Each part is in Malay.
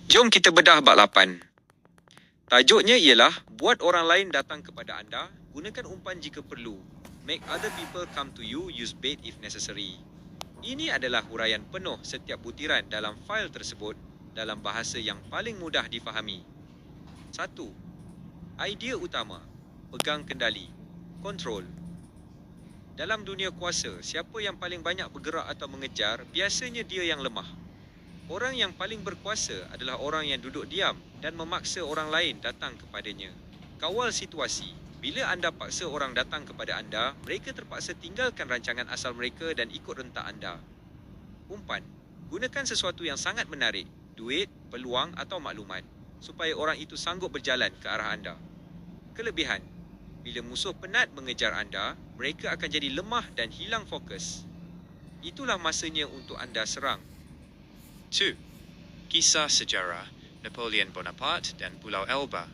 Jom kita bedah bab 8. Tajuknya ialah buat orang lain datang kepada anda, gunakan umpan jika perlu. Make other people come to you, use bait if necessary. Ini adalah huraian penuh setiap butiran dalam fail tersebut dalam bahasa yang paling mudah difahami. 1. Idea utama, pegang kendali, kontrol. Dalam dunia kuasa, siapa yang paling banyak bergerak atau mengejar, biasanya dia yang lemah. Orang yang paling berkuasa adalah orang yang duduk diam dan memaksa orang lain datang kepadanya. Kawal situasi. Bila anda paksa orang datang kepada anda, mereka terpaksa tinggalkan rancangan asal mereka dan ikut rentak anda. Umpan. Gunakan sesuatu yang sangat menarik, duit, peluang atau maklumat, supaya orang itu sanggup berjalan ke arah anda. Kelebihan. Bila musuh penat mengejar anda, mereka akan jadi lemah dan hilang fokus. Itulah masanya untuk anda serang. 2. Kisah sejarah Napoleon Bonaparte dan Pulau Elba.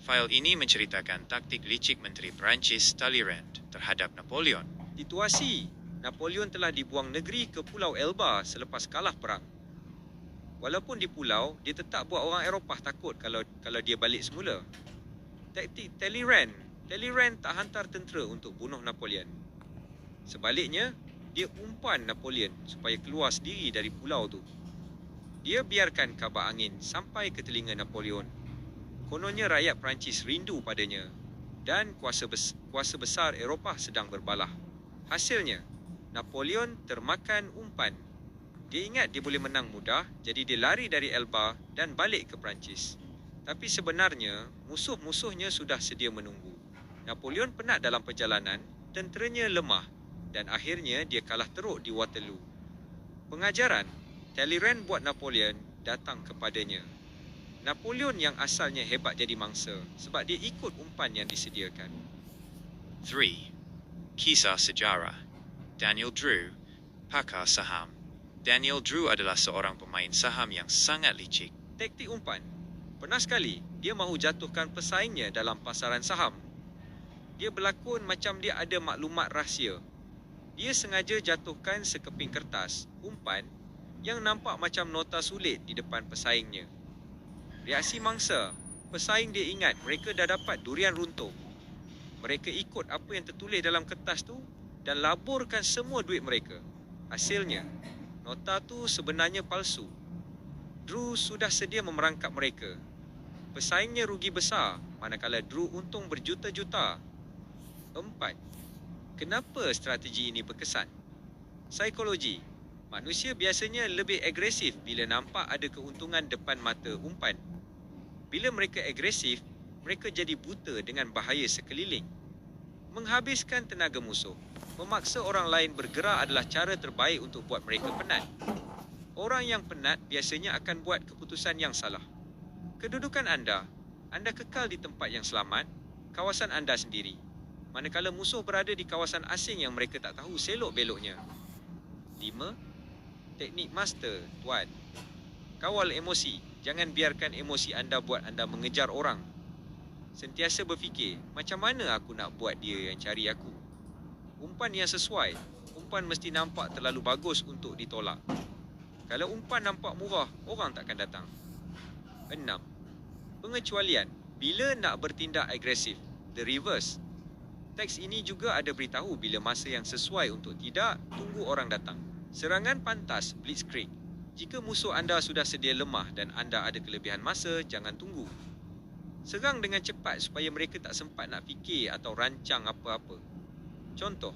Fail ini menceritakan taktik licik Menteri Perancis Talleyrand terhadap Napoleon. Situasi. Napoleon telah dibuang negeri ke Pulau Elba selepas kalah perang. Walaupun di pulau, dia tetap buat orang Eropah takut kalau dia balik semula. Taktik Talleyrand. Talleyrand tak hantar tentera untuk bunuh Napoleon. Sebaliknya, dia umpan Napoleon supaya keluar sendiri dari pulau tu. Dia biarkan kabar angin sampai ke telinga Napoleon. Kononnya rakyat Perancis rindu padanya dan kuasa besar Eropah sedang berbalah. Hasilnya, Napoleon termakan umpan. Dia ingat dia boleh menang mudah, jadi dia lari dari Elba dan balik ke Perancis. Tapi sebenarnya, musuh-musuhnya sudah sedia menunggu. Napoleon penat dalam perjalanan, tenteranya lemah dan akhirnya dia kalah teruk di Waterloo. Pengajaran, Talleyrand buat Napoleon datang kepadanya. Napoleon yang asalnya hebat jadi mangsa sebab dia ikut umpan yang disediakan. 3. Kisah sejarah Daniel Drew, pakar saham. Daniel Drew adalah seorang pemain saham yang sangat licik. Taktik umpan. Pernah sekali, dia mahu jatuhkan pesaingnya dalam pasaran saham. Dia berlakon macam dia ada maklumat rahsia. Dia sengaja jatuhkan sekeping kertas, umpan, yang nampak macam nota sulit di depan pesaingnya. Reaksi mangsa, pesaing dia ingat mereka dah dapat durian runtuh. Mereka ikut apa yang tertulis dalam kertas tu dan laburkan semua duit mereka. Hasilnya, nota tu sebenarnya palsu. Drew sudah sedia memerangkap mereka. Pesaingnya rugi besar, manakala Drew untung berjuta-juta. 4. Kenapa strategi ini berkesan? Psikologi. Manusia biasanya lebih agresif bila nampak ada keuntungan depan mata umpan. Bila mereka agresif, mereka jadi buta dengan bahaya sekeliling. Menghabiskan tenaga musuh, memaksa orang lain bergerak adalah cara terbaik untuk buat mereka penat. Orang yang penat biasanya akan buat keputusan yang salah. Kedudukan anda kekal di tempat yang selamat, kawasan anda sendiri. Manakala musuh berada di kawasan asing yang mereka tak tahu selok-beloknya. 5. Teknik master, tuan. Kawal emosi. Jangan biarkan emosi anda buat anda mengejar orang. Sentiasa berfikir, macam mana aku nak buat dia yang cari aku? Umpan yang sesuai. Umpan mesti nampak terlalu bagus untuk ditolak. Kalau umpan nampak murah, orang takkan datang. 6. Pengecualian. Bila nak bertindak agresif. The reverse. Teks ini juga ada beritahu bila masa yang sesuai untuk tidak, tunggu orang datang. Serangan pantas, blitzkrieg. Jika musuh anda sudah sedia lemah dan anda ada kelebihan masa, jangan tunggu. Serang dengan cepat supaya mereka tak sempat nak fikir atau rancang apa-apa. Contoh,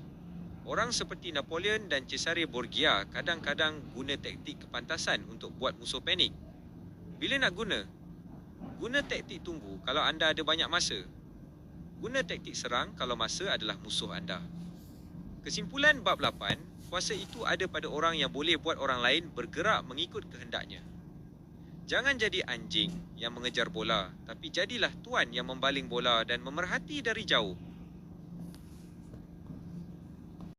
orang seperti Napoleon dan Cesare Borgia kadang-kadang guna taktik kepantasan untuk buat musuh panik. Bila nak guna taktik tunggu kalau anda ada banyak masa. Guna taktik serang kalau masa adalah musuh anda. Kesimpulan bab 8, kuasa itu ada pada orang yang boleh buat orang lain bergerak mengikut kehendaknya. Jangan jadi anjing yang mengejar bola, tapi jadilah tuan yang membaling bola dan memerhati dari jauh.